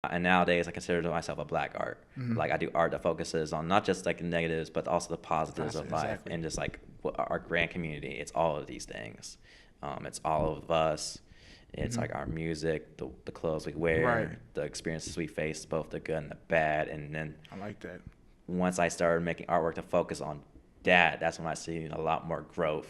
And nowadays, I consider myself a black art. Like I do art that focuses on not just like the negatives, but also the positives of life, Exactly. and just like our grand community. It's all of these things. It's all of us. It's like our music, the clothes we wear, Right. the experiences we face, both the good and the bad. And then I like that. once I started making artwork to focus on that, that's when I see a lot more growth.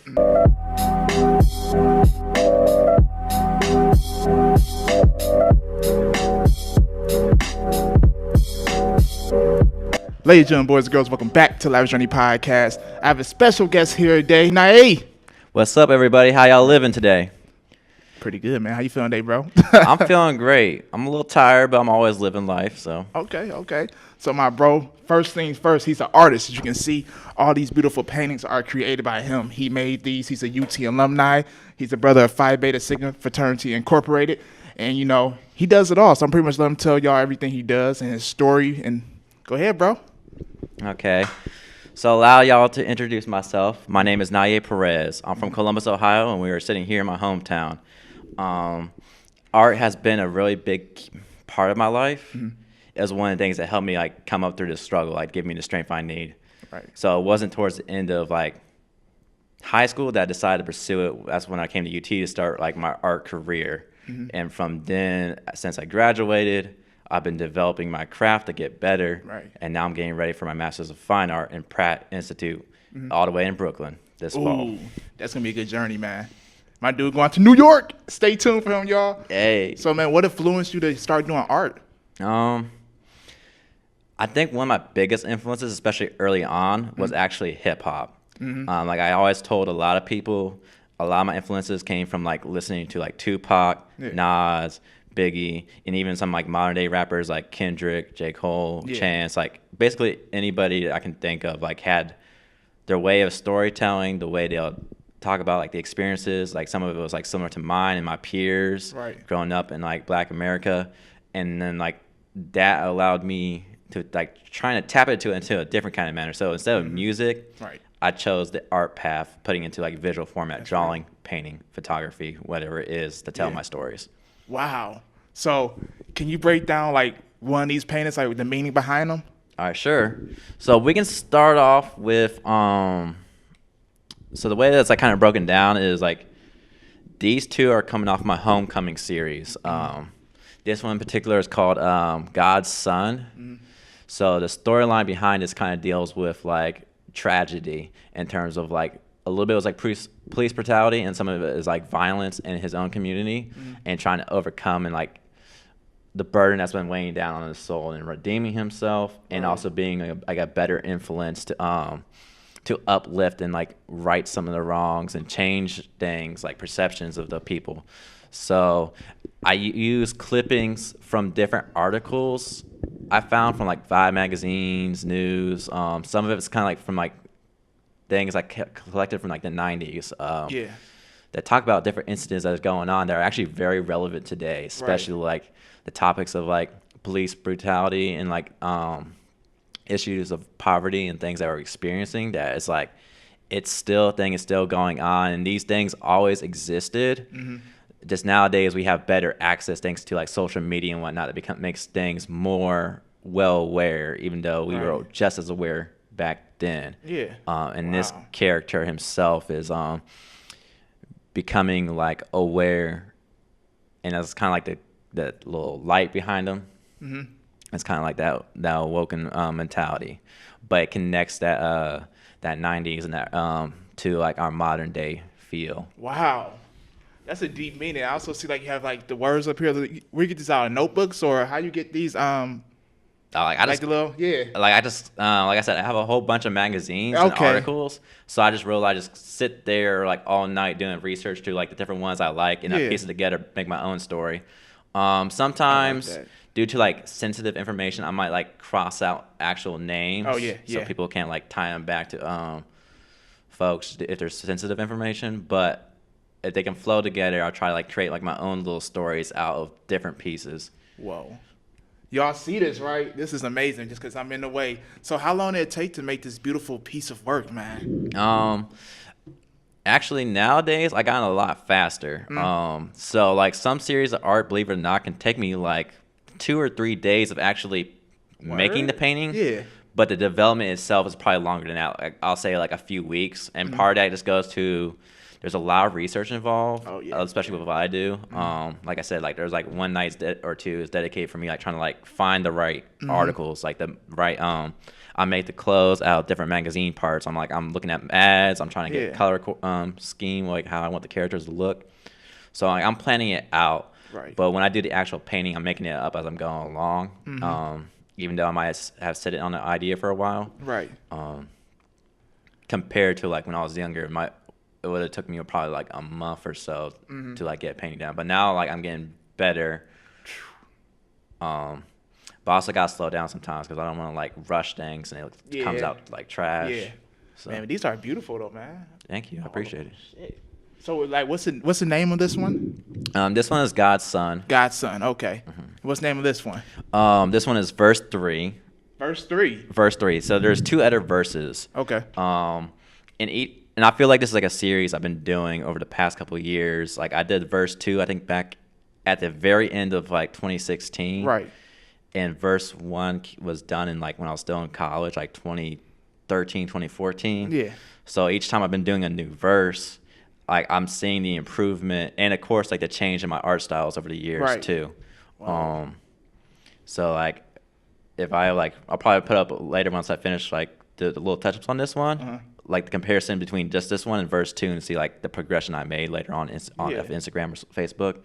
Ladies and gentlemen, boys and girls, welcome back to Lavish Journey podcast. I have a special guest here today, Nani. What's up, everybody? How y'all living today? Pretty good, man. How you feeling today, bro? I'm feeling great. I'm a little tired, but I'm always living life. So Okay. So my bro, first things first, he's an artist. As you can see, all these beautiful paintings are created by him. He made these. He's a UT alumni. He's a brother of Phi Beta Sigma Fraternity Incorporated. And, you know, he does it all. So I'm pretty much letting him tell y'all everything he does and his story. And go ahead, bro. okay. So allow y'all to introduce myself. My name is Nani Perez. I'm from Columbus, Ohio, and we are sitting here in my hometown. Art has been a really big part of my life. It was one of the things that helped me like come up through the struggle, like give me the strength I need. Right. So it wasn't towards the end of like high school that I decided to pursue it. That's when I came to UT to start like my art career. And from then, since I graduated, I've been developing my craft to get better. Right. And now I'm getting ready for my Master's of Fine Art in Pratt Institute, all the way in Brooklyn this fall. Ooh, that's going to be a good journey, man. My dude going to New York. Stay tuned for him, y'all. Hey. So, man, what influenced you to start doing art? I think one of my biggest influences, especially early on, was actually hip hop. Like I always told a lot of people, a lot of my influences came from like listening to like Tupac, Nas, Biggie, and even some like modern day rappers like Kendrick, J. Cole, Chance. Like basically anybody that I can think of like had their way of storytelling, the way they'll talk about like the experiences. Like some of it was like similar to mine and my peers growing up in like Black America, and then like that allowed me to like trying to tap into a different kind of manner. So instead of music, I chose the art path, putting into like visual format, drawing, painting, photography, whatever it is to tell my stories. Wow. So, can you break down like one of these paintings, like the meaning behind them? All right, sure. So we can start off with so the way that's like kind of broken down is like these two are coming off my homecoming series. This one in particular is called God's Son. So the storyline behind this kind of deals with like tragedy in terms of like a little bit was like police brutality, and some of it is like violence in his own community, and trying to overcome and like the burden that's been weighing down on his soul and redeeming himself, and also being a better influence to uplift and like right some of the wrongs and change things like perceptions of the people. So I use clippings from different articles I found from like Vibe magazines, news. Some of it's kind of like from like things I collected from like the 90s. That talk about different incidents that is going on that are actually very relevant today, especially like the topics of like police brutality and like issues of poverty and things that we're experiencing. That it's like it's still a thing, it's still going on, and these things always existed. Just nowadays we have better access thanks to like social media and whatnot that makes things more well aware, even though we were just as aware back then. And this character himself is becoming like aware, and it's kind of like that little light behind him. It's kind of like that awoken mentality, but it connects that 90s and that to like our modern day feel. Wow. That's a deep meaning. I also see like you have like the words up here. Where you get these out of notebooks, or how you get these Like I just, the little like I said, I have a whole bunch of magazines and articles. So I just realized I just sit there like all night doing research to like the different ones I like, and I piece it together, make my own story. Sometimes due to like sensitive information, I might like cross out actual names. So people can't like tie them back to folks if there's sensitive information. But if they can flow together, I'll try to like create like my own little stories out of different pieces. Whoa. Y'all see this, right? This is amazing just because I'm in the way. So how long did it take to make this beautiful piece of work, man? Actually, nowadays, I gotten a lot faster. So, like, some series of art, believe it or not, can take me, like, 2 or 3 days of actually making the painting. Yeah. But the development itself is probably longer than that. Like, I'll say like a few weeks. And part of that just goes to, there's a lot of research involved, especially with what I do. Like I said, like there's like one night or two is dedicated for me, like trying to like find the right articles, like the right, I make the clothes out of different magazine parts. I'm looking at ads. I'm trying to get color scheme, like how I want the characters to look. So like, I'm planning it out. Right. But when I do the actual painting, I'm making it up as I'm going along. Even though I might have set it on an idea for a while. Right. Compared to like when I was younger, it would have took me probably like a month or so to like get painting down. But now like I'm getting better. But I also got to slow down sometimes because I don't want to like rush things and it comes out like trash. Yeah. So. Man, these are beautiful though, man. Thank you. I appreciate it. Shit. So like, what's the name of this one? This one is God's Son. God's Son. Okay. What's the name of this one? This one is verse 3. Verse 3. Verse 3. So there's 2 other verses. Okay. And I feel like this is like a series I've been doing over the past couple of years. Like I did verse 2, I think back at the very end of like 2016. Right. And verse 1 was done in like when I was still in college, like 2013, 2014. Yeah. So each time I've been doing a new verse, like I'm seeing the improvement and of course like the change in my art styles over the years too. Wow. So like if I like, I'll probably put up later once I finish like the little touch-ups on this one, like the comparison between just this one and verse 2 and see like the progression I made later on Instagram or Facebook.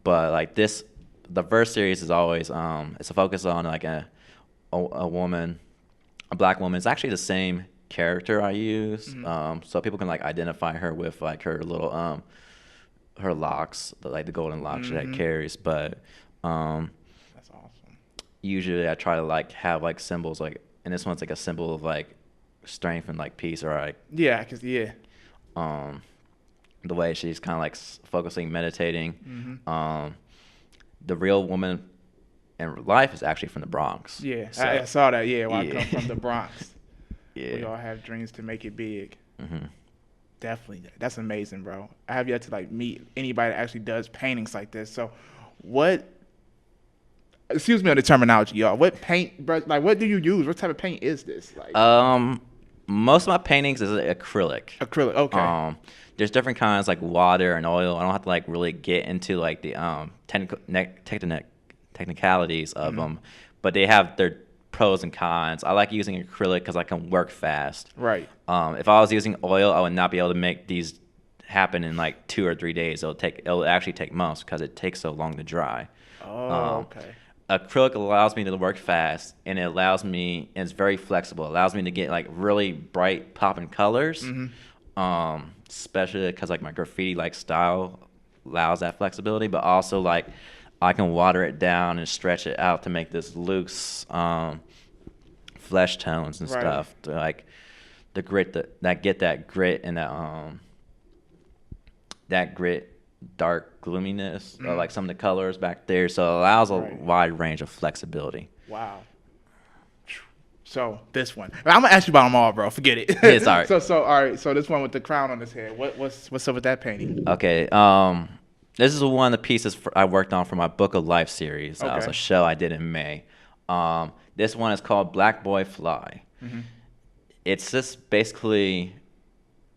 But like the verse series is always it's a focus on like a woman, a black woman. It's actually the same character I use, so people can like identify her with like her little her locks, like the golden locks that carries. But that's awesome. Usually I try to like have like symbols, like, and this one's like a symbol of like strength and like peace, or like the way she's kind of like focusing, meditating. The real woman in life is actually from the Bronx. Yeah, so, I saw that. Yeah, I come from the Bronx. We all have dreams to make it big. Definitely. That's amazing, bro. I have yet to like meet anybody that actually does paintings like this. So excuse me on the terminology, y'all. What paint, bro, like what do you use? What type of paint is this? Like most of my paintings is acrylic. Acrylic, okay. There's different kinds like water and oil. I don't have to like really get into like the technicalities of them, but they have their pros and cons. I like using acrylic because I can work fast. Right. If I was using oil, I would not be able to make these happen in like 2 or 3 days. It'll actually take months because it takes so long to dry. Okay. Acrylic allows me to work fast, and it allows me, and it's very flexible. It allows me to get like really bright popping colors, especially because like my graffiti like style allows that flexibility. But also like I can water it down and stretch it out to make this loose flesh tones and stuff. To like the grit that get that grit and that grit. Dark gloominess, or like some of the colors back there, so it allows a wide range of flexibility. Wow. So this one, I'm gonna ask you about them all, bro. Forget it. It's all right. So all right. So this one with the crown on his head. What's up with that painting? Okay. This is one of the pieces I worked on for my Book of Life series. That was a show I did in May. This one is called Black Boy Fly. It's just basically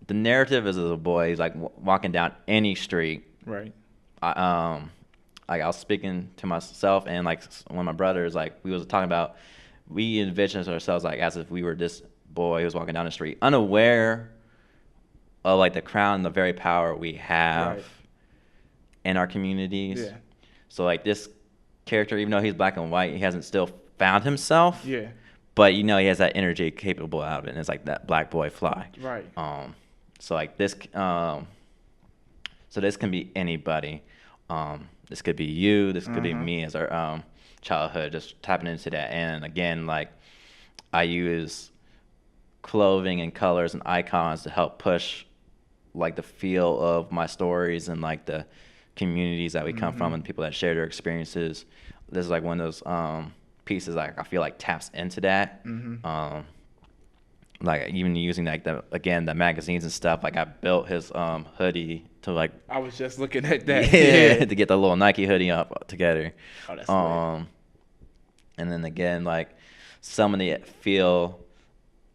the narrative is of a boy. He's like walking down any street. Right. Like I was speaking to myself and like one of my brothers, like we was talking about, we envisioned ourselves like as if we were this boy who was walking down the street, unaware of like the crown and the very power we have in our communities. Yeah. So like this character, even though he's black and white, he hasn't still found himself. Yeah. But you know he has that energy capable out of it, and it's like that black boy fly. Right. So like this. So this can be anybody. This could be you. This could be me as our childhood, just tapping into that. And again, like I use clothing and colors and icons to help push like the feel of my stories and like the communities that we come from and people that share their experiences. This is like one of those pieces like I feel like taps into that. like even using like the magazines and stuff. Like I built his hoodie to like I was just looking at that. yeah, to get the little Nike hoodie up together. Oh, that's lit. And then again, like some of the feel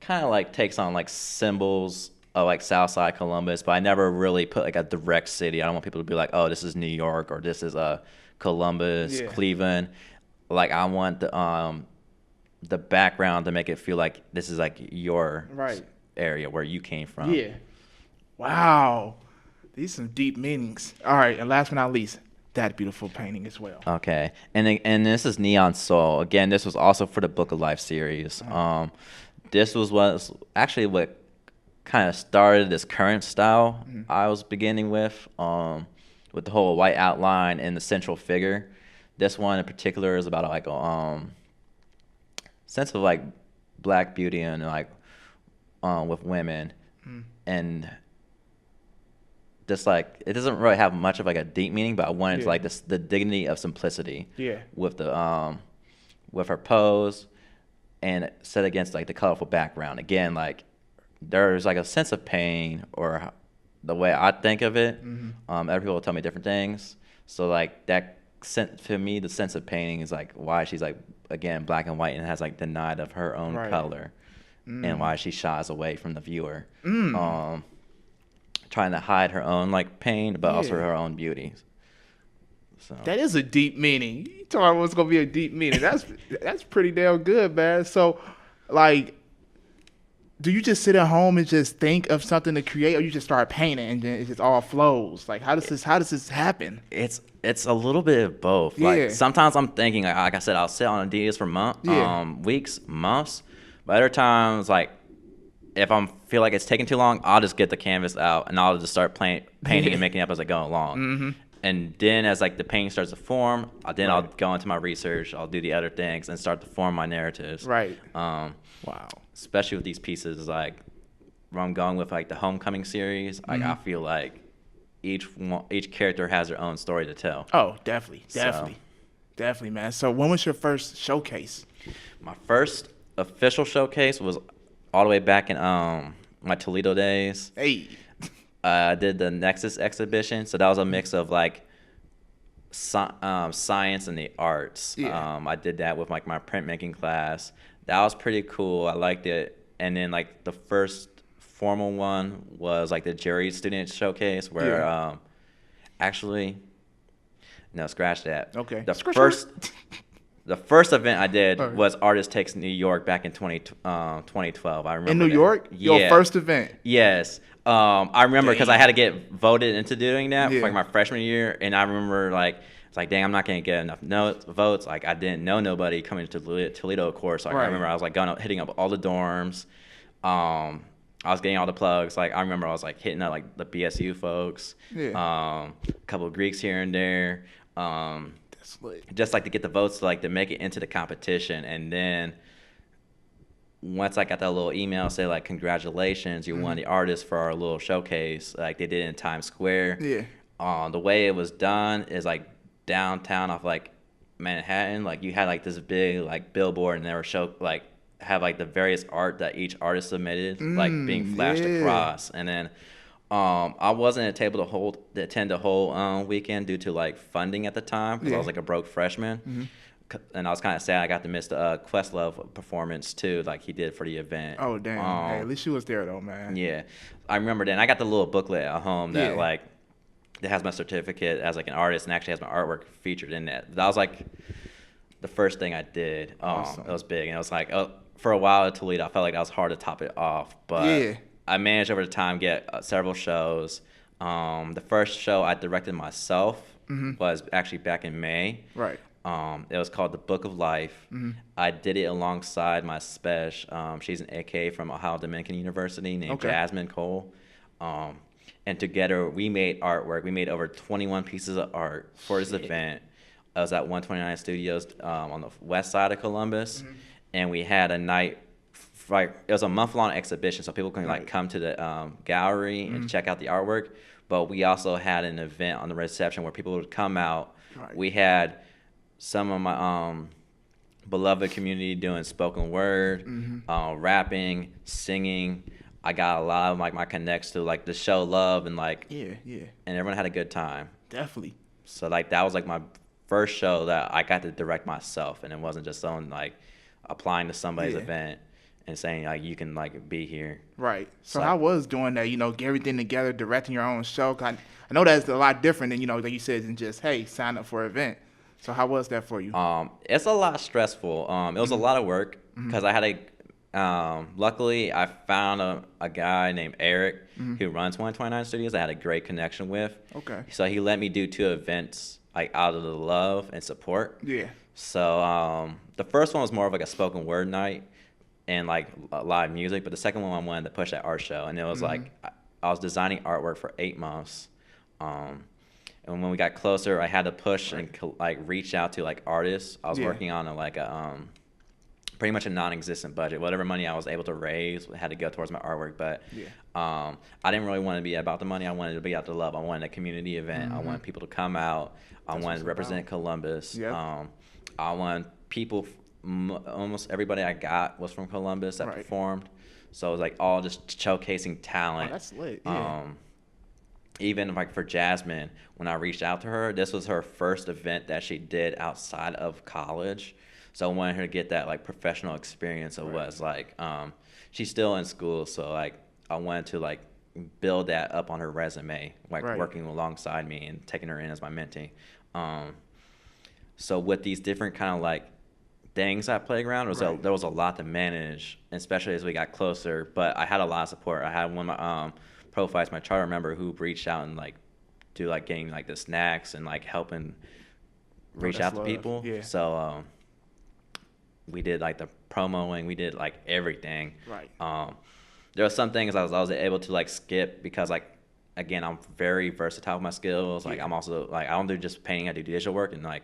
kind of like takes on like symbols of like Southside Columbus, but I never really put like a direct city. I don't want people to be like, oh, this is New York or this is Columbus, Cleveland. Like I want the background to make it feel like this is like your area where you came from. Yeah. Wow. These some deep meanings. All right, and last but not least, that beautiful painting as well. Okay, and this is Neon Soul. Again, this was also for the Book of Life series. This was actually what kind of started this current style I was beginning with the whole white outline and the central figure. This one in particular is about like a sense of like black beauty and like with women and just like it doesn't really have much of like a deep meaning, but I wanted to like this the dignity of simplicity with the with her pose and set against like the colorful background. Again, like there's like a sense of pain or the way I think of it. Other people will tell me different things. So like that sense, to me, the sense of painting is like why she's like again black and white and has like denied of her own color and why she shies away from the viewer. Trying to hide her own like pain, but also her own beauty. So that is a deep meaning. You talking about what's gonna be a deep meaning? That's pretty damn good, man. So, like, do you just sit at home and just think of something to create, or you just start painting and then it just all flows? Like, how does this happen? It's a little bit of both. Like sometimes I'm thinking, like I said, I'll sit on ideas for weeks, months. But other times, like if I feel like it's taking too long, I'll just get the canvas out and I'll just start painting and making it up as I go along. And then as like the painting starts to form, I'll go into my research. I'll do the other things and start to form my narratives. Wow. Especially with these pieces, like where I'm going with like the Homecoming series, like I feel like each character has their own story to tell. Oh, definitely, man. So when was your first showcase? My first official showcase was all the way back in my Toledo days. Hey. I did the Nexus exhibition, so that was a mix of like science and the arts. I did that with like my printmaking class. That was pretty cool. I liked it. And then like the first formal one was like the Jerry Student Showcase, where actually, no, scratch that. Okay. The first event I did was Artist Takes New York back in 2012. I remember. In New York? Your first event? Yes. I remember because I had to get voted into doing that for like my freshman year, and I remember like it's like, dang, I'm not gonna get enough votes. Like I didn't know nobody coming to Toledo, of course. Like I remember I was like hitting up all the dorms. I was getting all the plugs. Like I remember I was like hitting up like the BSU folks. A couple of Greeks here and there. Just like to get the votes to make it into the competition. And then once I got that little email say like, congratulations, you're one of the artists for our little showcase, like they did in Times Square. The way it was done is like downtown off like Manhattan. Like you had like this big like billboard and they were have like the various art that each artist submitted like being flashed across. And then I wasn't able to attend the whole weekend due to like funding at the time because I was like a broke freshman, and I was kind of sad I got to miss the Questlove performance too, like he did for the event. Oh damn! Hey, at least you was there though, man. Yeah, I remember then I got the little booklet at home that like that has my certificate as like an artist and actually has my artwork featured in it. That was like the first thing I did. Awesome. It was big, and it was like for a while at Toledo, I felt like that was hard to top it off, but I managed over the time get several shows. The first show I directed myself was actually back in May. It was called The Book of Life. I did it alongside my special. She's an AK from Ohio Dominican University named Jasmine Cole. And together we made artwork. We made over 21 pieces of art for this event. I was at 129 Studios on the west side of Columbus. And we had a night. It was a month-long exhibition, so people can like come to the gallery and check out the artwork. But we also had an event on the reception where people would come out. We had some of my beloved community doing spoken word, rapping, singing. I got a lot of like my connects to like the show love and like Yeah, and everyone had a good time. definitely. So like that was like my first show that I got to direct myself, and it wasn't just someone like applying to somebody's Yeah. event and saying like you can like be here. Right. So So, how was doing that? Get everything together, directing your own show. 'Cause I know that's a lot different than like you said, than just hey, sign up for an event. So how was that for you? It's a lot stressful. It was a lot of work because I had luckily I found a guy named Eric who runs 129 Studios. I had a great connection with. Okay. So he let me do 2 events like out of the love and support. Yeah. So the first one was more of like a spoken word night and like live music, but the second one I wanted to push that art show, and it was like I was designing artwork for 8 months. And when we got closer, I had to push and like reach out to like artists. I was working on a pretty much a non-existent budget. Whatever money I was able to raise had to go towards my artwork. But I didn't really want to be about the money. I wanted to be about the love. I wanted a community event. I wanted people to come out. I wanted to represent Columbus. Yep. I wanted people. Almost everybody I got was from Columbus that performed. So it was like all just showcasing talent. Oh, that's lit. Yeah. Even like for Jasmine, when I reached out to her, this was her first event that she did outside of college. So I wanted her to get that like professional experience of what it's like. She's still in school, so like I wanted to like build that up on her resume, like working alongside me and taking her in as my mentee. So with these different kind of like things at Playground, there was a lot to manage, especially as we got closer. But I had a lot of support. I had one of my profiles, my charter member, who reached out and like do like getting like the snacks and like helping reach out to people. Yeah. So we did like the promoing, we did like everything. Right. There were some things I was able to like skip because like again I'm very versatile with my skills. Like I'm also like I don't do just painting, I do digital work and like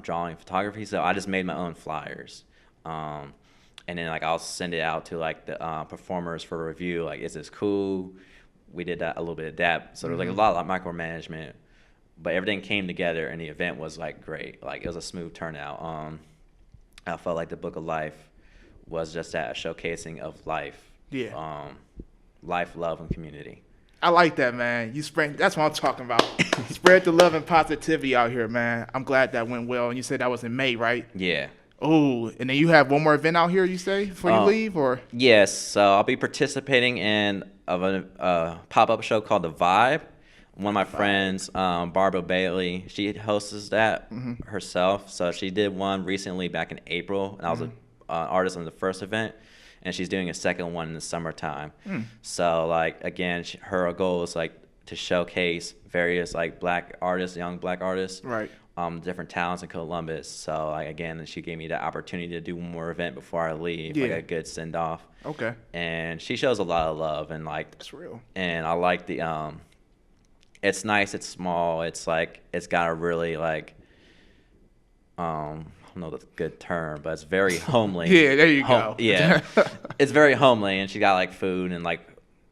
drawing, photography. So I just made my own flyers. And then like I'll send it out to like the performers for review. Like, is this cool? We did that a little bit of that. So there was like a lot of like micromanagement, but everything came together and the event was like great. Like it was a smooth turnout. I felt like the Book of Life was just that showcasing of life. Yeah. Life, love, and community. I like that, man. That's what I'm talking about. Spread the love and positivity out here, man. I'm glad that went well. And you said that was in May, right? Yeah. Oh, and then you have one more event out here, you say, before you leave, or? Yes. So I'll be participating in a pop-up show called The Vibe. One of my friends, Barbara Bailey, she hosts that herself. So she did one recently back in April, and I was an artist on the first event, and she's doing a second one in the summertime. So like again, her goal is like to showcase various like black artists, young black artists, Right. Different talents in Columbus. So like again, she gave me the opportunity to do one more event before I leave, like a good send off. Okay. And she shows a lot of love and like That's real. And I like the it's nice, it's small, it's like it's got a really like I don't know the good term, but it's very homely. Yeah, there you go. Yeah, it's very homely, and she got like food and like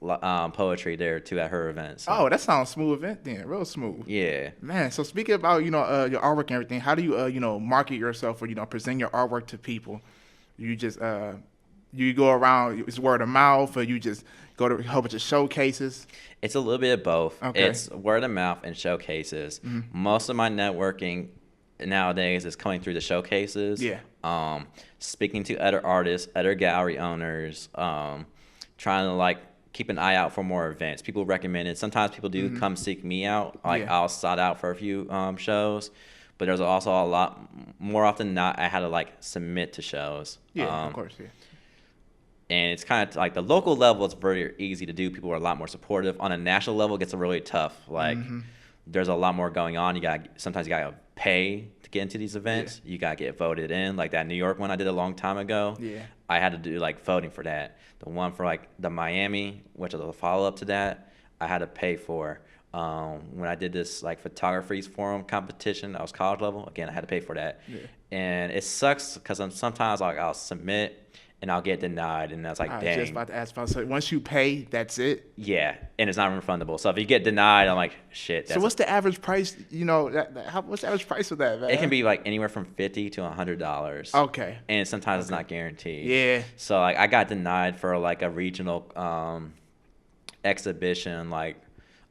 poetry there too at her event. So. Oh, that sounds smooth event then, real smooth. Yeah, man. So speaking about your artwork and everything, how do you market yourself or present your artwork to people? You just you go around, it's word of mouth, or you just go to a whole bunch of showcases? It's a little bit of both. Okay. It's word of mouth and showcases. Most of my networking nowadays is coming through the showcases. Yeah. Speaking to other artists, other gallery owners, trying to like keep an eye out for more events. People recommend it. Sometimes people do come seek me out. Like I'll sought out for a few shows, but there's also a lot more often than not I had to like submit to shows. Yeah, of course, yeah. And it's kind of like the local level is very easy to do. People are a lot more supportive. On a national level, it gets really tough. Like there's a lot more going on. Sometimes you gotta pay to get into these events. You gotta get voted in. Like that New York one I did a long time ago. Yeah. I had to do like voting for that. The one for like the Miami, which was a follow up to that, I had to pay for. When I did this like photography forum competition, that was college level. Again, I had to pay for that. Yeah. And it sucks because sometimes like I'll submit and I'll get denied, and that's like, I was dang. just about to ask about. So once you pay, that's it. Yeah, and it's not refundable. So if you get denied, I'm like, shit. So what's the average price? You know, what's the average price of that, man? It can be like anywhere from $50 to $100. Okay. And sometimes it's not guaranteed. Yeah. So like I got denied for like a regional exhibition like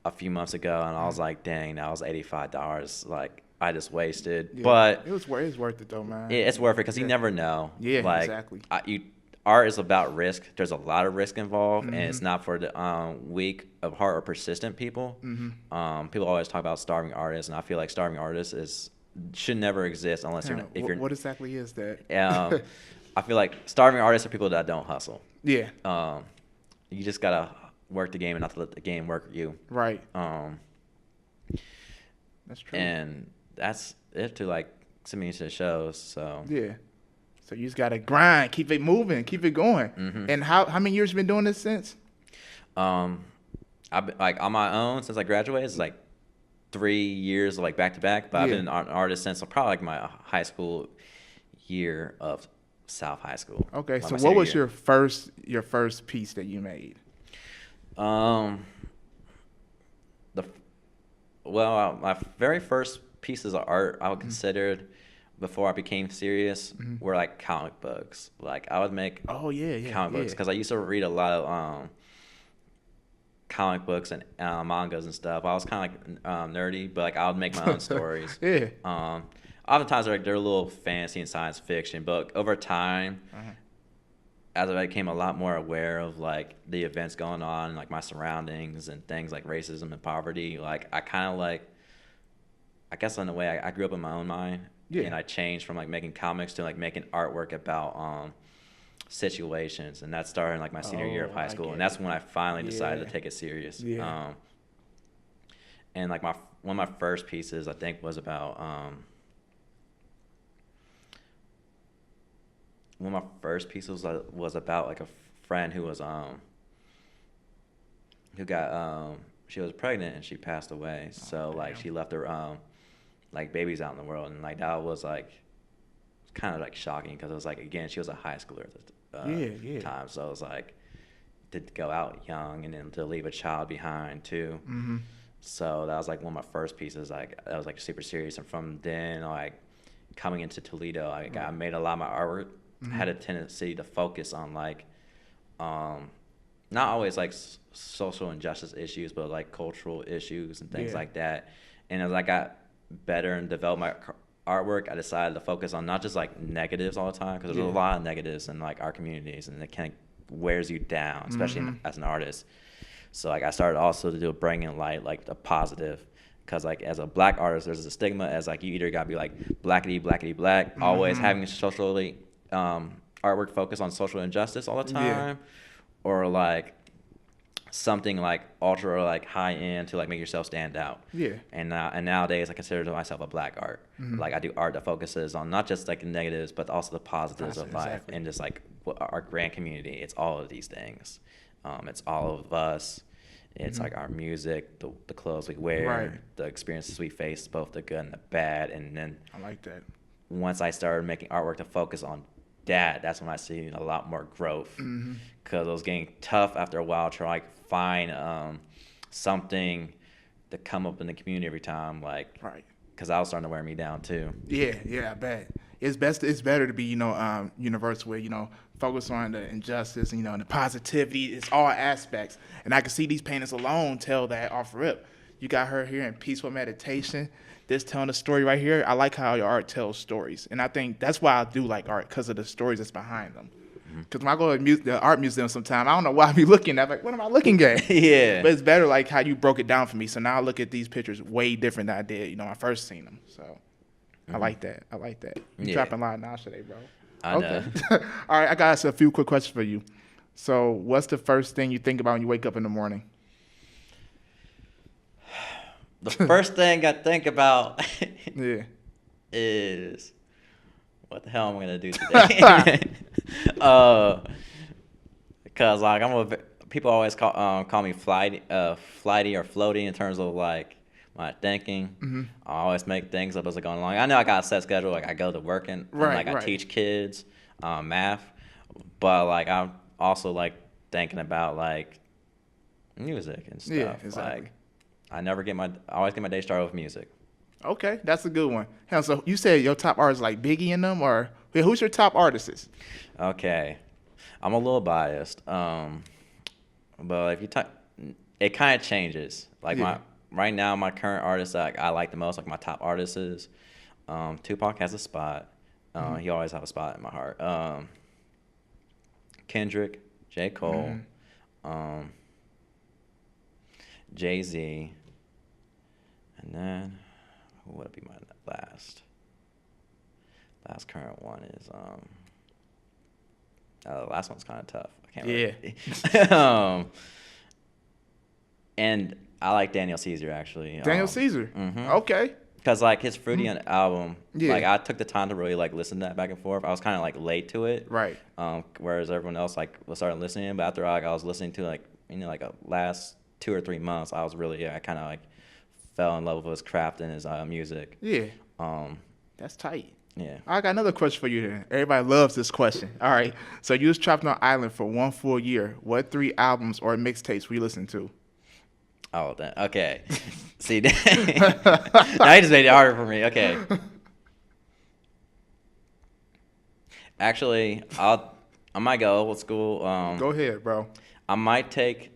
a few months ago, and I was like, dang, that was $85. Like I just wasted. Yeah. But it was worth it though, man. it's worth it because you never know. Yeah, like, exactly. Art is about risk. There's a lot of risk involved, and it's not for the weak of heart or persistent people. People always talk about starving artists, and I feel like starving artists should never exist unless you're. What exactly is that? I feel like starving artists are people that don't hustle. Yeah. You just gotta work the game and not to let the game work you. Right. That's true. And that's it to like send me to the shows. So yeah. So you just gotta grind, keep it moving, keep it going. And how many years you been doing this since? I've been, like on my own since I graduated. It's like 3 years like back to back. But I've been an artist since probably like my high school year of South High School. Okay, like so what was your first piece that you made? My very first pieces of art I would considered before I became serious were like comic books. Like I would make comic books because I used to read a lot of comic books and mangas and stuff. I was kind of like nerdy, but like I would make my own stories. Oftentimes they're a little fantasy and science fiction, but over time, as I became a lot more aware of like the events going on, like my surroundings and things like racism and poverty, like I kind of like, I guess in a way I grew up in my own mind, and I changed from like making comics to like making artwork about situations, and that started in like my senior year of high school, and that's when I finally decided to take it serious. And like one of my first pieces I think was about one of my first pieces was about like a friend who was who got she was pregnant and she passed away. So like she left her like babies out in the world, and like that was like kind of like shocking because it was like, again, she was a high schooler at the time, so it was like to go out young and then to leave a child behind too. So that was like one of my first pieces. Like that was like super serious, and from then like coming into Toledo, I made a lot of my artwork. Had a tendency to focus on like not always like social injustice issues, but like cultural issues and things like that. And as I got better and developed my artwork, I decided to focus on not just like negatives all the time, because there's a lot of negatives in like our communities, and it kind of wears you down, especially as an artist. So like I started also to do bring in light like the positive, because like as a black artist, there's a stigma as like you either gotta be like blackity black, always having socially artwork focus on social injustice all the time, or like something like ultra like high end to like make yourself stand out. And nowadays I consider myself a black art. Like I do art that focuses on not just like the negatives, but also the positives of life, and just like our grand community. It's all of these things. It's all of us. It's like our music, the clothes we wear, the experiences we face, both the good and the bad. And then I like that. Once I started making artwork to focus on that's when I see a lot more growth, because it was getting tough after a while to like find something to come up in the community every time, like because I was starting to wear me down too. I bet it's better to be universal, where focus on the injustice and the positivity. It's all aspects, and I can see these paintings alone tell that off rip. You got her here in peaceful meditation, this telling a story right here. I like how your art tells stories, and I think that's why I do like art, because of the stories that's behind them. Because when I go to the art museum sometime, I don't know why I be looking at, like, what am I looking at? But it's better like how you broke it down for me. So now I look at these pictures way different than I did, when I first seen them. So I like that. You dropping a lot of knowledge today, bro. I know. All right, I got a few quick questions for you. So what's the first thing you think about when you wake up in the morning? The first thing I think about is what the hell am I gonna do today? Because like people always call me flighty or floaty in terms of like my thinking. I always make things up as I go along. I know I got a set schedule. Like I go to work and like I teach kids math, But like I'm also like thinking about like music and stuff. Yeah, exactly. Like I always get my day started with music. Okay, that's a good one. Hell, so you said your top artists like Biggie in them, or yeah, who's your top artists? Okay, I'm a little biased. But if you talk, it kind of changes. Like Yeah. right now, my current artist that I like the most, like my top artist is Tupac has a spot. He always have a spot in my heart. Kendrick, J. Cole, Jay-Z, and then who would be my last? Last current one is the last one's kind of tough. I can't really. And I like Daniel Caesar actually. Daniel Caesar. Okay. Because like his Fruity album, Yeah. like I took the time to really like listen to that back and forth. I was kind of like late to it, Right. whereas everyone else like was starting listening. But after like I was listening to like like a last 2 or 3 months, I was really I kind of like fell in love with his craft and his music. Yeah. That's tight. Yeah. I got another question for you then. Everybody loves this question. All right. So you was trapped on an island for 1 full year. What 3 albums or mixtapes were you listening to? Oh, okay. See, now you just made it harder for me. Okay. Actually, I might go old school. Go ahead, bro. I might take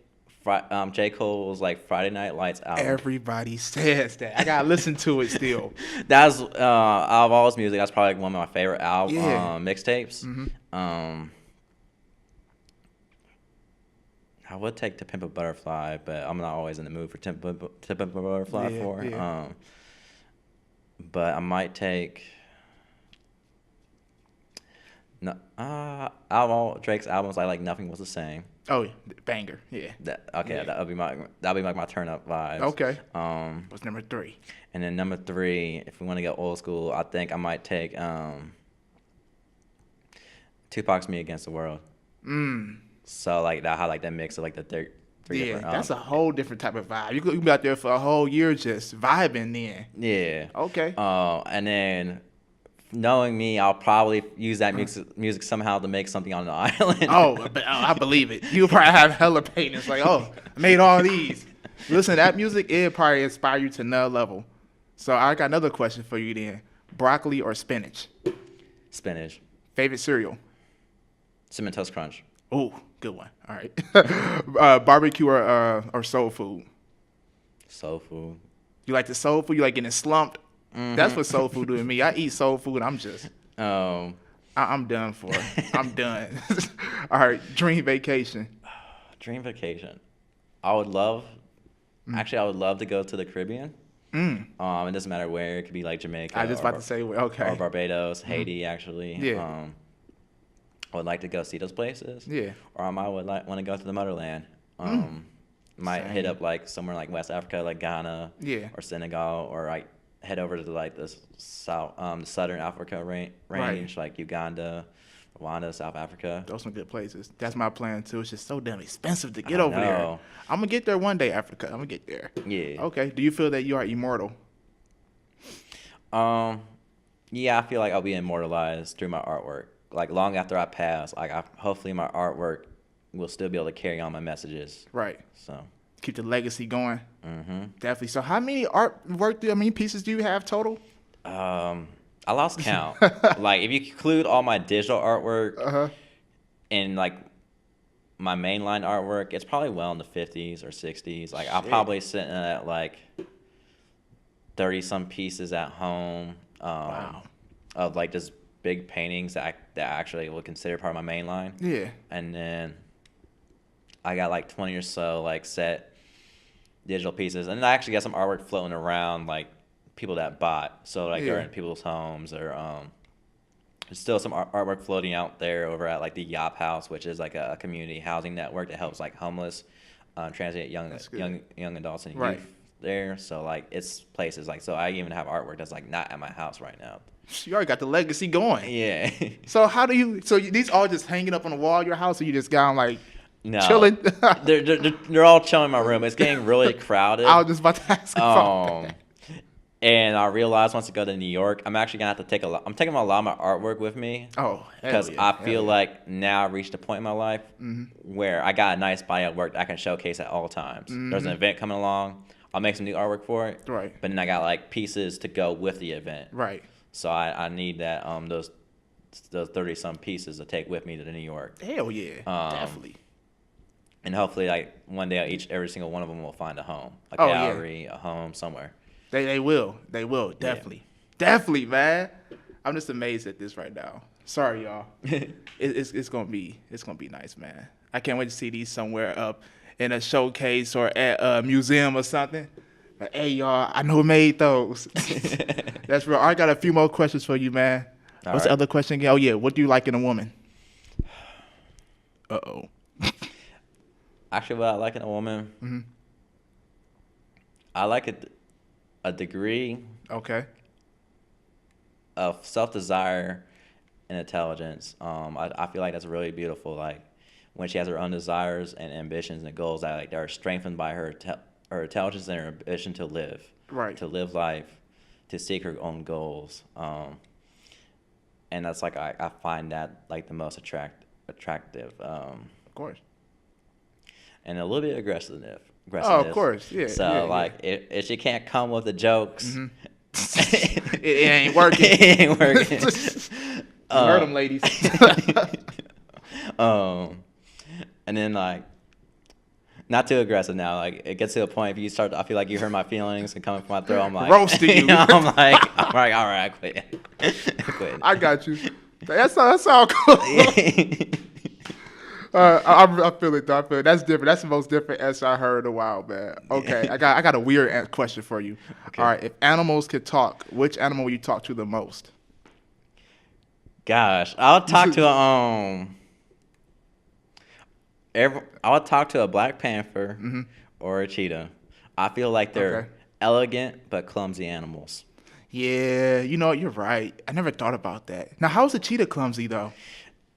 J. Cole's like Friday Night Lights album. Everybody says that. I gotta listen to it still. That's out of all his music, that's probably like one of my favorite mixtapes. I would take To Pimp a Butterfly, but I'm not always in the mood for To Pimp a Butterfly Yeah. But I might take no out of all Drake's albums, I like Nothing Was the Same. Oh, yeah. Banger. Yeah. That'll be like my turn up vibes. Okay. What's number 3? And then number 3, if we want to go old school, I think I might take Tupac's Me Against the World. So like that, how like that mix of like the three different. That's a whole different type of vibe. You could be out there for a whole year just vibing then. Yeah. Okay. And then knowing me, I'll probably use that music somehow to make something on the island. But I believe it. You probably have hella paintings like, I made all these. Listen to that music, it probably inspire you to another level. So I got another question for you then. Broccoli or spinach? Spinach. Favorite cereal? Cinnamon Toast Crunch. Oh, good one. All right. Barbecue or soul food? Soul food. You like the soul food? You like getting slumped? That's what soul food do to me. I eat soul food. I'm just, I'm done for. I'm done. All right. Dream vacation. Dream vacation. I would love to go to the Caribbean. It doesn't matter where. It could be like Jamaica. I was just about to say, okay. Or Barbados, Haiti, actually. Yeah. I would like to go see those places. Yeah. Or I might want to go to the motherland. Might hit up like somewhere like West Africa, like Ghana. Yeah. Or Senegal, or like head over to like the southern Africa range, like Uganda, Rwanda, South Africa. Those are some good places. That's my plan too. It's just so damn expensive to get over there. I'm gonna get there one day, Africa. I'm gonna get there. Yeah. Okay. Do you feel that you are immortal? Yeah, I feel like I'll be immortalized through my artwork. Like long after I pass, like hopefully my artwork will still be able to carry on my messages. Right. So keep the legacy going. Definitely. So how many pieces do you have total? I lost count. Like if you include all my digital artwork and like my mainline artwork, it's probably well in the 50s or 60s. Like I'm probably sitting at like 30 some pieces at home. Wow. Of like just big paintings that I actually would consider part of my main line. Yeah. And then I got like 20 or so like set digital pieces. And I actually got some artwork floating around, like people that bought. So like they're in people's homes, or there's still some artwork floating out there over at like the Yop House, which is like a community housing network that helps like homeless, transient young adults and youth there. So like it's places like, so I even have artwork that's like not at my house right now. You already got the legacy going. Yeah. So how do you? So these all just hanging up on the wall of your house, or you just got them like chilling? they're all chilling in my room. It's getting really crowded. I was just about to ask. And I realized once I go to New York, I'm actually gonna have to take a lot. I'm taking a lot of my artwork with me Oh, because hell yeah. I feel like now I reached a point in my life where I got a nice body of work that I can showcase at all times. There's an event coming along, I'll make some new artwork for it. Right. But then I got like pieces to go with the event. Right. So I need that those 30-some pieces to take with me to New York. Hell yeah. Definitely. And hopefully, like one day, every single one of them will find a home, a Oh, gallery, a home somewhere. They will. They will. Definitely. Yeah. Definitely, man. I'm just amazed at this right now. Sorry, y'all. It's gonna be nice, man. I can't wait to see these somewhere up in a showcase or at a museum or something. But hey, y'all, I know who made those. That's real. I got a few more questions for you, man. What's the other question again? Oh yeah, what do you like in a woman? Uh-oh. Actually, what I like in a woman, I like a degree of self-desire and intelligence. I feel like that's really beautiful. Like when she has her own desires and ambitions and goals that are strengthened by her intelligence and her ambition to live, to live life, to seek her own goals. And that's like I find that like the most attractive. Of course. And a little bit aggressive. Oh, of course, yeah. So if she can't come with the jokes, it ain't working. It ain't working. You heard them, ladies. And then like, not too aggressive now. Like it gets to a point if you start, I feel like you hurt my feelings and coming from my throat. I'm like roasting you. I'm like, all right, I quit. I got you. That's all cool. I feel it, though. I feel it. That's different. That's the most different answer I heard in a while, man. Okay, I got a weird question for you. Okay. All right, if animals could talk, which animal would you talk to the most? Gosh, I'll talk to I would talk to a black panther or a cheetah. I feel like they're elegant but clumsy animals. Yeah, you know, you're right. I never thought about that. Now, how is a cheetah clumsy, though?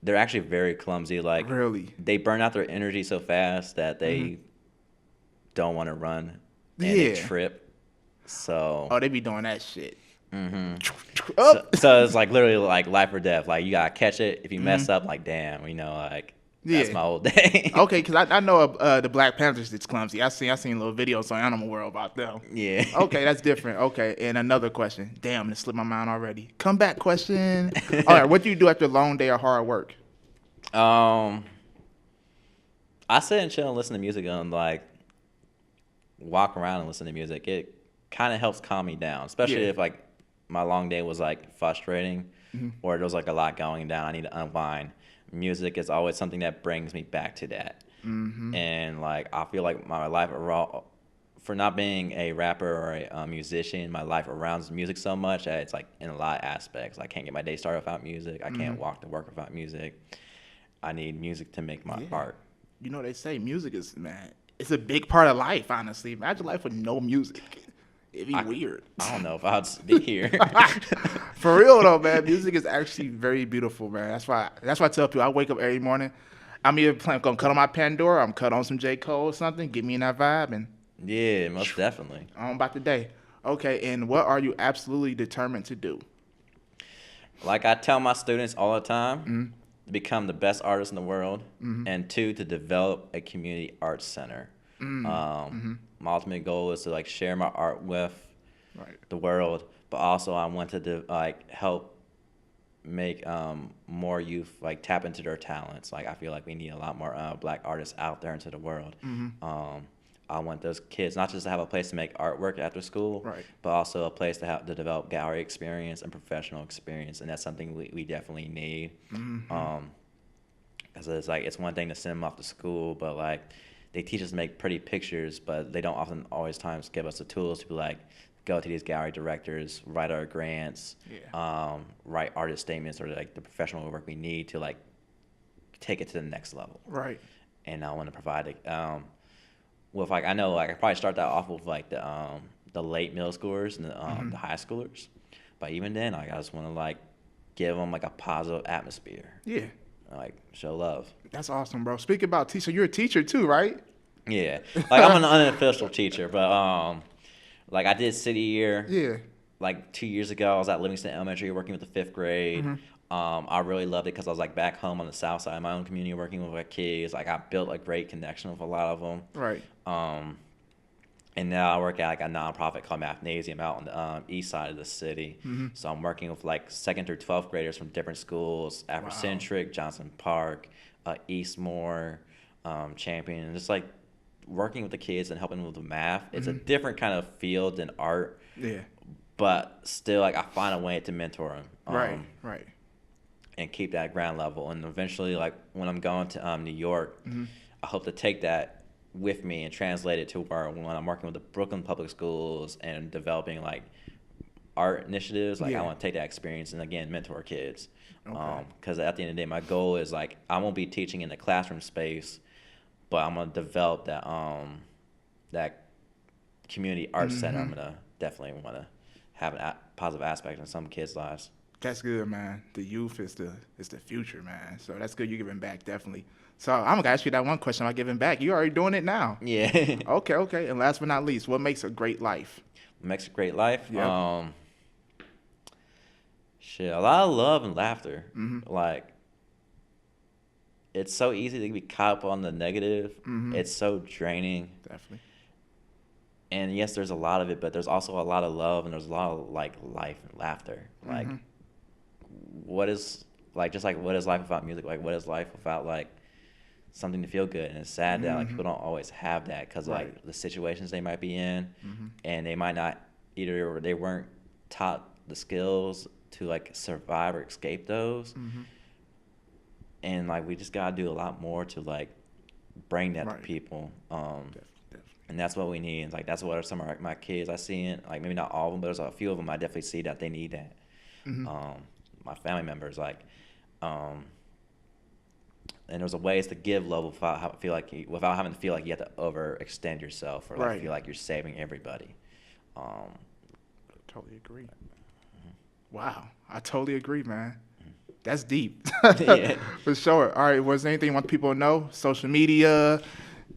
They're actually very clumsy. Like, really? They burn out their energy so fast that they don't want to run and they trip. So. Oh, they be doing that shit. So it's like literally like life or death. Like you gotta catch it. If you mess up, like damn, like that's my whole day. Okay, because I know the Black Panthers that's clumsy. I seen little videos on Animal World about them. Yeah. Okay, that's different. Okay, and another question. Damn, it slipped my mind already. Comeback question. All right, what do you do after a long day of hard work? I sit and chill and listen to music and like walk around and listen to music. It kind of helps calm me down, especially if like my long day was like frustrating or there was like a lot going down. I need to unwind. Music is always something that brings me back to that. And like I feel like my life for not being a rapper or a musician, my life surrounds music so much that it's like in a lot of aspects. I can't get my day started without music. I can't walk to work without music. I need music to make my art. You know, they say music is, man, it's a big part of life, honestly. Imagine life with no music. It'd be weird. I don't know if I'd be here. For real though, man, music is actually very beautiful, man. That's why I tell people I wake up every morning. I'm either gonna cut on my Pandora, I'm cut on some J. Cole or something, get me in that vibe, and yeah, most definitely. On about the day. Okay, and what are you absolutely determined to do? Like I tell my students all the time, to become the best artist in the world, and 2, to develop a community arts center. My ultimate goal is to like share my art with the world, but also I want to like help make more youth like tap into their talents. Like I feel like we need a lot more black artists out there into the world. I want those kids not just to have a place to make artwork after school, but also a place to develop gallery experience and professional experience, and that's something we definitely need. Because it's one thing to send them off to school, but like they teach us to make pretty pictures, but they don't always times give us the tools to be like, go to these gallery directors, write our grants, write artist statements, or like the professional work we need to like take it to the next level. Right. And I want to provide it with like I know like I probably start that off with like the late middle schoolers and the high schoolers, but even then like I just want to like give them like a positive atmosphere. Yeah. Like show love. That's awesome, bro. Speaking about teacher, you're a teacher too, right? Yeah. Like I'm an unofficial teacher, but like I did city year. Yeah. Like 2 years ago, I was at Livingston Elementary working with the fifth grade. I really loved it because I was like back home on the south side of my own community working with my kids. Like I built a great connection with a lot of them. Right. And now I work at like a nonprofit called Mathnasium out on the east side of the city. So I'm working with like 2nd through 12th graders from different schools: Afrocentric, Johnson Park, Eastmore, Champion, and just like working with the kids and helping them with the math. It's a different kind of field than art. Yeah. But still, like I find a way to mentor them. Right. And keep that ground level. And eventually, like when I'm going to New York, I hope to take that with me and translate it to where when I'm working with the Brooklyn public schools and developing like art initiatives, like I want to take that experience and again mentor kids. Because at the end of the day, my goal is like I won't be teaching in the classroom space, but I'm gonna develop that that community art center. I'm gonna definitely want to have a positive aspect in some kids' lives. That's good, man. The youth is the future, man. So that's good. You're giving back, definitely. So I'm gonna ask you that one question about giving back. You already doing it now. Yeah. Okay. And last but not least, what makes a great life? What makes a great life? Yeah. Shit, a lot of love and laughter. Like, it's so easy to be caught up on the negative. It's so draining. Definitely. And yes, there's a lot of it, but there's also a lot of love and there's a lot of like life and laughter. Like, what is like just like what is life without music? Like, what is life without like something to feel good? And it's sad that like people don't always have that because like the situations they might be in, and they might not either they weren't taught the skills to like survive or escape those. And like we just gotta do a lot more to like bring that to people. And that's what we need. And like that's what some of my kids I see in, like maybe not all of them, but there's a few of them I definitely see that they need that. My family members, like, and there's a ways to give love without having to feel like you have to overextend yourself or like feel like you're saving everybody. Totally agree. Wow, I totally agree, man. That's deep. For sure. All right, was there anything you want people to know? Social media,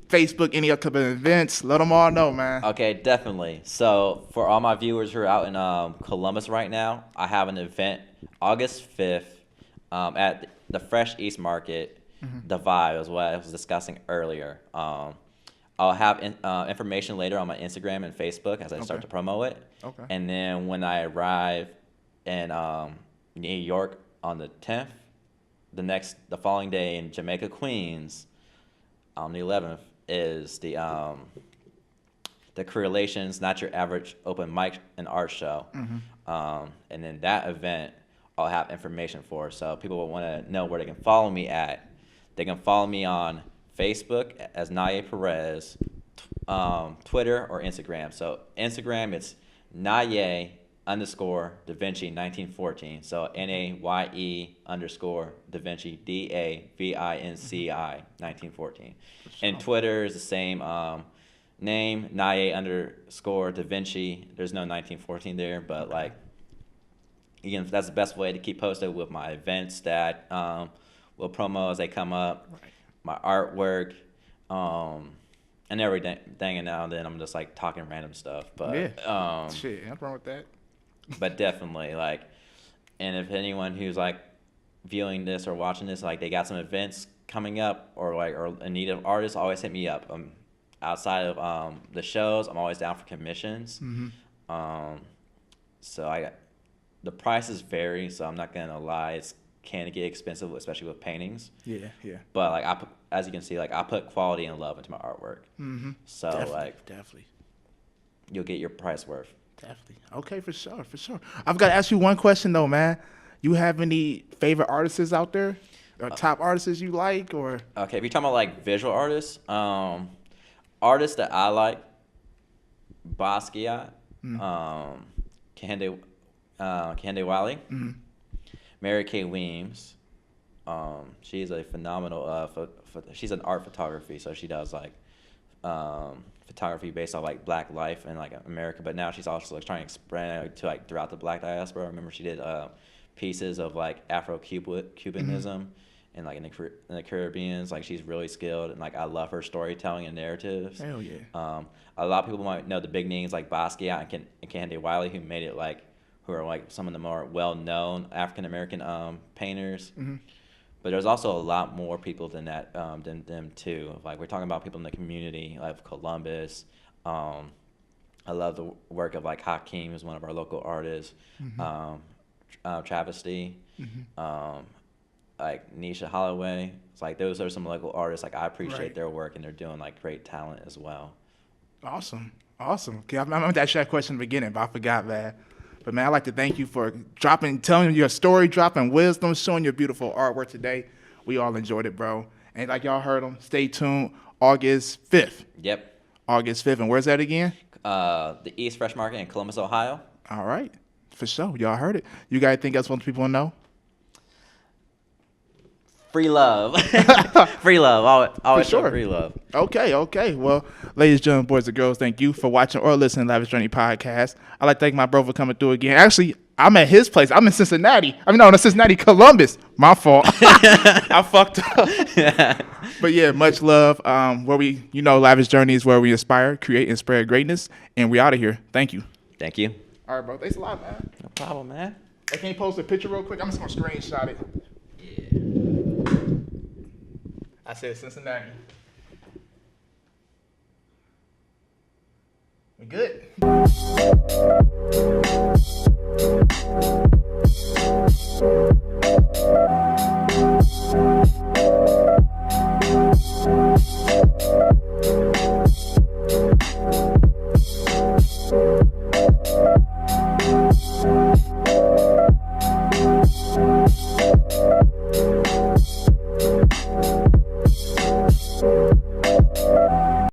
Facebook, any upcoming events? Let them all know, man. Okay, definitely. So for all my viewers who are out in Columbus right now, I have an event August 5th at the Fresh East Market. The Vibe is what I was discussing earlier. I'll have information later on my Instagram and Facebook as I start to promo it. And then when I arrive in New York on the 10th, the following day in Jamaica, Queens, on the 11th, is the Career Relations Not Your Average Open Mic and Art Show. And then that event I'll have information for. So people will want to know where they can follow me at. They can follow me on Facebook as Naye Perez, Twitter or Instagram. So Instagram, it's Naye _ Da Vinci 1914. So NAYE _ Da Vinci DAVINCI 1914. And Twitter is the same name, Naye _ Da Vinci. There's no 1914 there, but like again, that's the best way to keep posted with my events that will promo as they come up, my artwork, and everything. And now and then I'm just like talking random stuff, but shit, nothing wrong with that. But definitely like, and if anyone who's like viewing this or watching this, like they got some events coming up or in need of artists, always hit me up. Outside of the shows, I'm always down for commissions. So the prices vary, so I'm not gonna lie, it's can get expensive, especially with paintings. Yeah. But like as you can see, like I put quality and love into my artwork. So definitely, you'll get your price worth. Definitely. Okay, for sure. I've got to ask you one question though, man. You have any favorite artists out there, or top artists you like, or? Okay, if you're talking about like visual artists, artists that I like, Basquiat, Kehinde Wiley, Mary Kay Weems. She's a phenomenal. She's an art photography, so she does like photography based on like Black life in like America. But now she's also like trying to expand to like throughout the Black diaspora. I remember she did pieces of like Afro-Cubanism and like in the Caribbeans. Like she's really skilled, and like I love her storytelling and narratives. Hell yeah. A lot of people might know the big names like Basquiat and Candy Wiley, who made it like who are like some of the more well-known African American painters. Mm-hmm. But there's also a lot more people than that than them too. Like we're talking about people in the community, like Columbus. I love the work of like Hakeem, who's one of our local artists. Travesty. Like Nisha Holloway. It's like those are some local artists. Like I appreciate their work, and they're doing like great talent as well. Awesome. Okay, I meant to ask you that question in the beginning, but I forgot, man. But man, I'd like to thank you for telling your story, dropping wisdom, showing your beautiful artwork today. We all enjoyed it, bro. And like y'all heard them, stay tuned. August 5th. Yep. August 5th. And where's that again? The East Fresh Market in Columbus, Ohio. All right. For sure. Y'all heard it. You got anything else want people to know? Free love. Free love. Always sure. show free love. Okay. Well, ladies, gentlemen, boys and girls, thank you for watching or listening to Lavish Journey podcast. I'd like to thank my bro for coming through again. Actually, I'm at his place. I'm in Cincinnati. No, Cincinnati, Columbus. My fault. I fucked up. But yeah, much love. Lavish Journey is where we inspire, create, and spread greatness. And we out of here. Thank you. Thank you. All right, bro. Thanks a lot, man. No problem, man. I can't post a picture real quick. I'm just going to screenshot it. Yeah. I said Cincinnati. We good?